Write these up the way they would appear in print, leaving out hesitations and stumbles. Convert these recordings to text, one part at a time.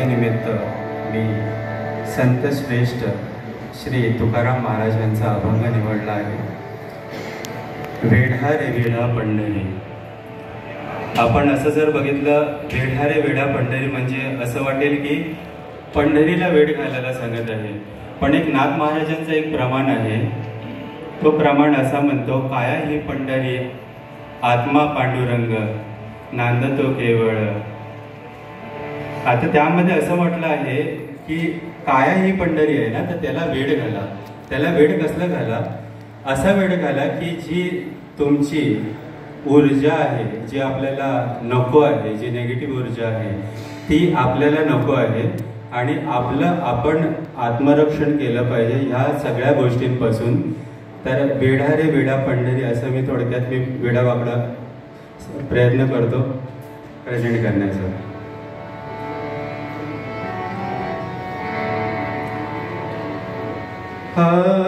जयंतीनिमित्त मी संत श्रेष्ठ श्री तुकाराम महाराज यांचा अभंग निवडला आहे। वेढा रे वेढा पंढरी। आपण असं जर बघितलं, वेढा रे वेढा पंढरी म्हणजे असं वाटेल की पंढरीला वेढ घालायला सांगत आहे, पण एक नाथ महाराजांचं एक प्रमाण आहे। तो प्रमाण असा म्हणतो, काया ही पंढरी आत्मा पांडुरंग नांदतो केवळ। आता त्यामध्ये असं म्हटलं आहे की काया ही पंढरी आहे ना, तर त्याला वेढ घाला। त्याला वेढ कसलं घाला? असा वेढ घाला की जी तुमची ऊर्जा आहे, जी आपल्याला नको आहे, जी निगेटिव्ह ऊर्जा आहे ती आपल्याला नको आहे, आणि आपण आत्मरक्षण केलं पाहिजे ह्या सगळ्या गोष्टींपासून। तर वेढा रे वेढा पंढरी असं मी थोडक्यात वेडावाकडा प्रयत्न करतो प्रेझेंट करण्याचा। Love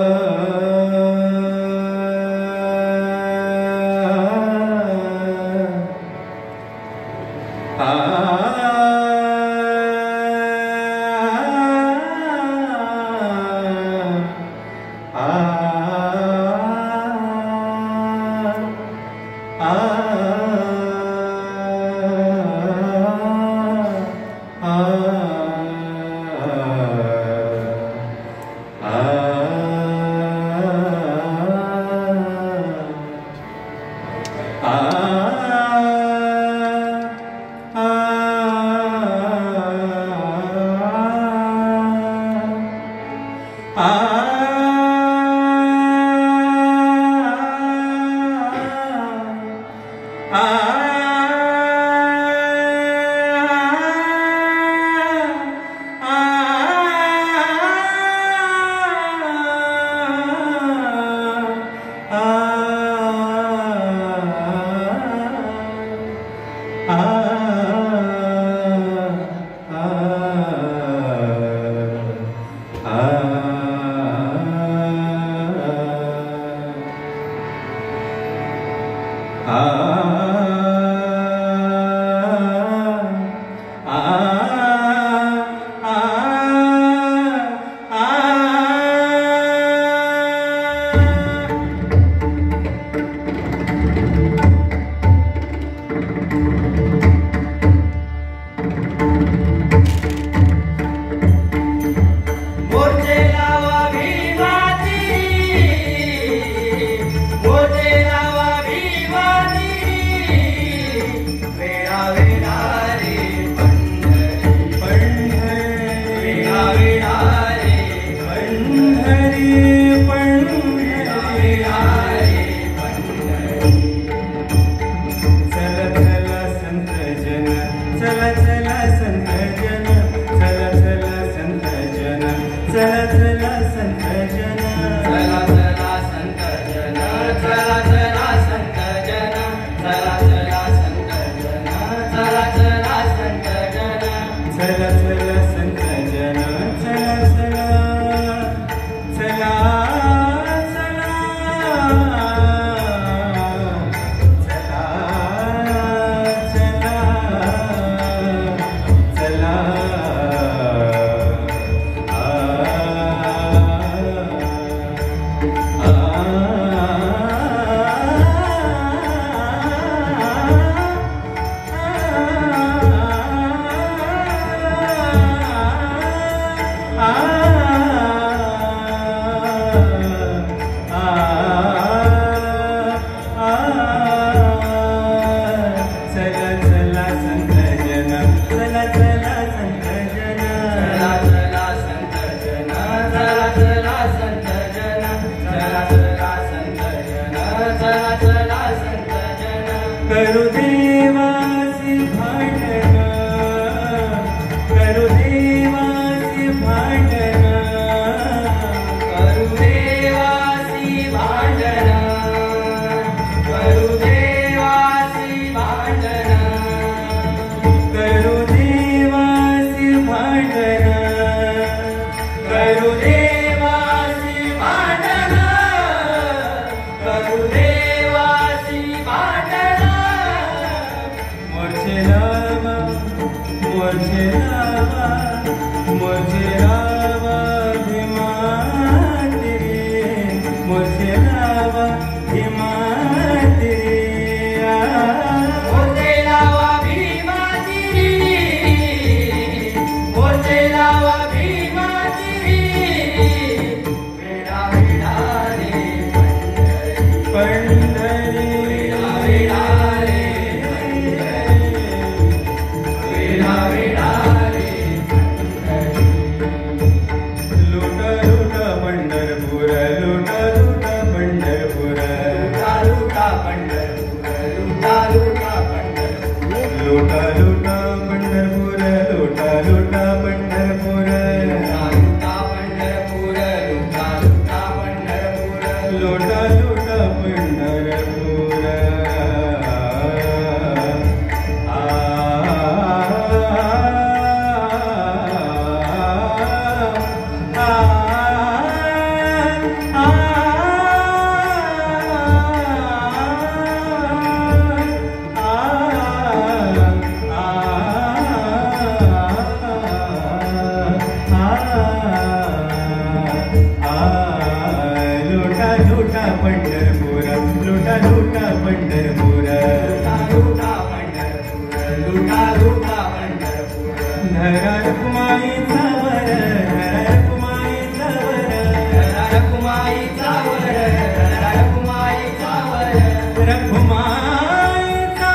लोटा लोटा पंढरपूर, लोटा लोटा पंढरपूर, लोटा लोटा पंढरपूर. धरा रखुमाईचा वर, धरा रखुमाईचा वर, धरा रखुमाईचा वर, धरा रखुमाईचा वर, रखुमाईचा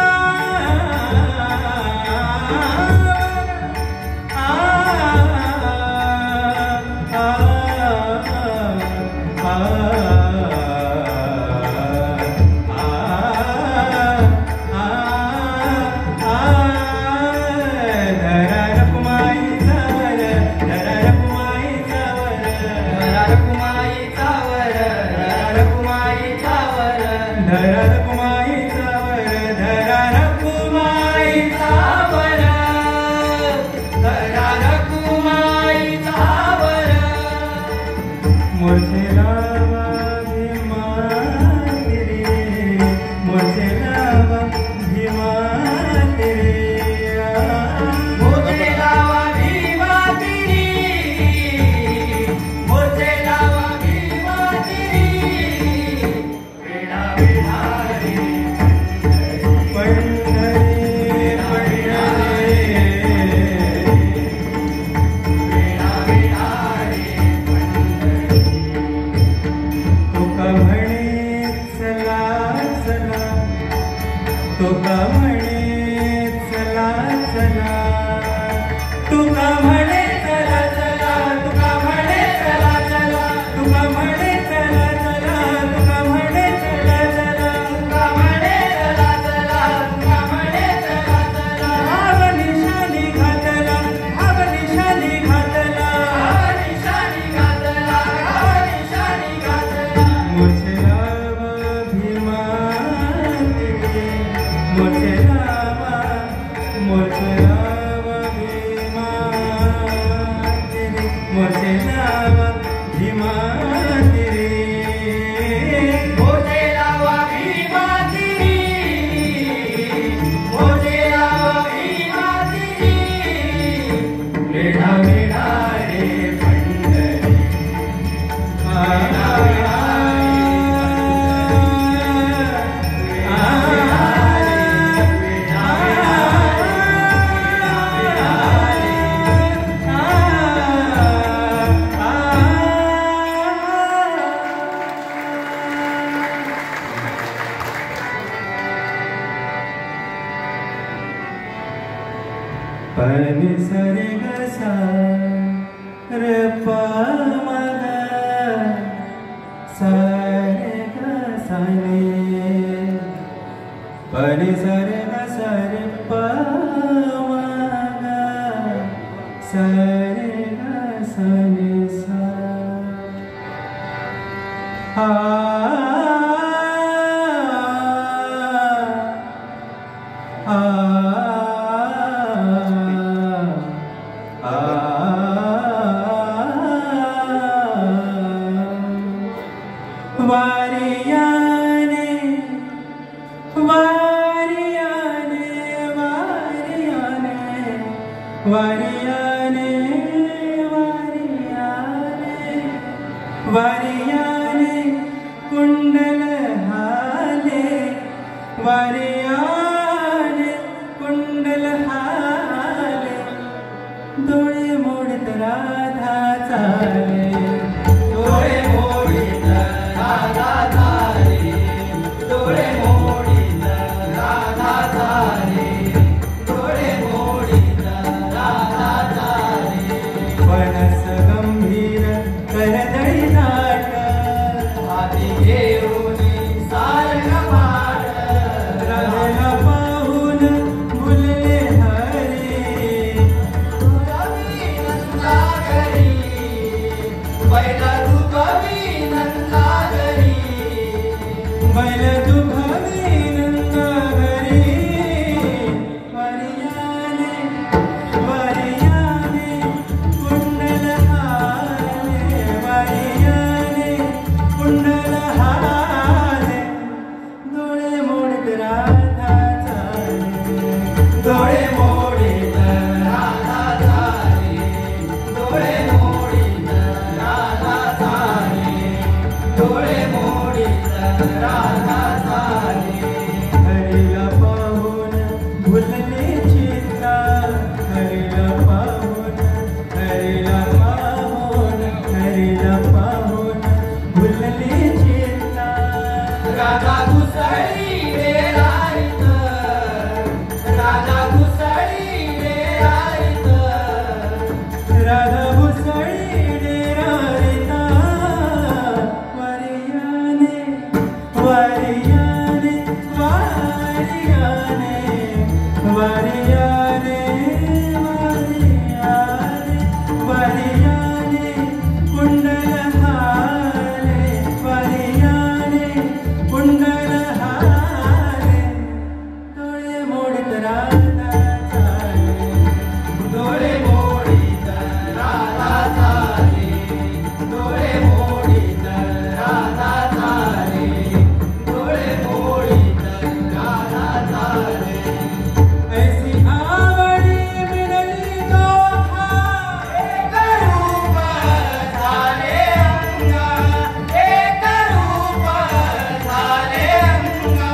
pani sare ga sa re pa ma ga sa re ga sa ni pani sare ga sa re pa ma ga sa re ga sa ni sa वारियाने कुंडल हाले वारियाने कुंडल हाले डोळे मोडत राधा चाले डोळे मोडीत राधा चाले डोळे मोडीत राधा चाले डोळे मोडीत राधा चाले वनस गंभीर करदळी घेऊनी सारंग पाठ राधेला भुलले चित्ता हरिला पाहून हरिला पाहून हरिला पाहून भुलले चित्ता राधा घुसळी डेराईत राधा घुसळी डेराईत राधा घुसळी डेराईत वारियाने वारियाने वारियाने वारियाने वारियाने वारियाने कुंडल हाले वारियाने कुंडल हाले डोळे मोडीत राधा चाले डोळे मोडीत राधा चाले डोळे मोडीत राधा चाले डोळे मोडीत राधा चाले ऐसी आवडी मिळाली दोहा एक रूप झाले अंगा एक रूप झाले अंगा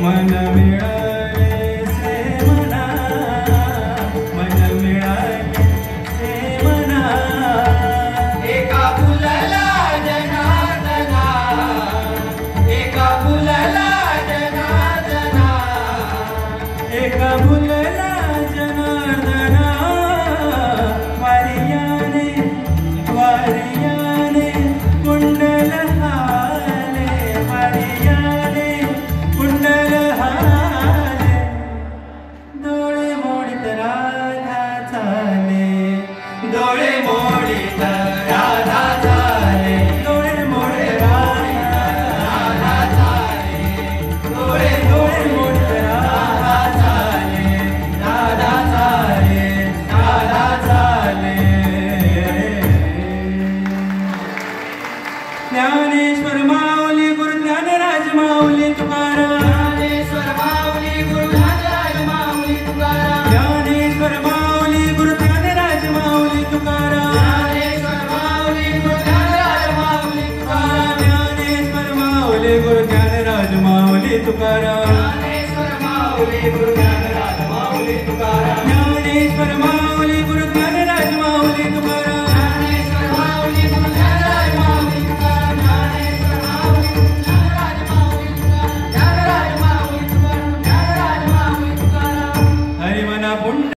मन मिळाले से मना मन मिळाले से मना एका फुलला जनार्दना एका फुलला जनार्दना एका भुलला जनार्दना वारियाने वारियाने कुंडल हाले वारियाने कुंडल हाले डोळे मोडीत राधा चाले डोळे मोडीत राधा चाले डोळे मोडीत राधा चाले डोळे डोळे मोडीत राधा चाले राधा चाले राधा चाले ज्ञानेश्वर माऊली गुरु ज्ञानराज माऊली तुकाराम ज्ञानेश्वर माऊली गुरु ज्ञानराज माऊली तुकाराम ज्ञानेश्वर माऊली गुरु ज्ञानराज माऊली तुकाराम ज्ञानेश्वर माऊली गुरु ज्ञानराज माऊली तुकाराम ज्ञानेश्वर माऊली गुरु ज्ञानराज माऊली तुकाराम ज्ञानेश्वर माऊली गुरु ज्ञानराज माऊली तुकाराम ज्ञानेश्वर माऊली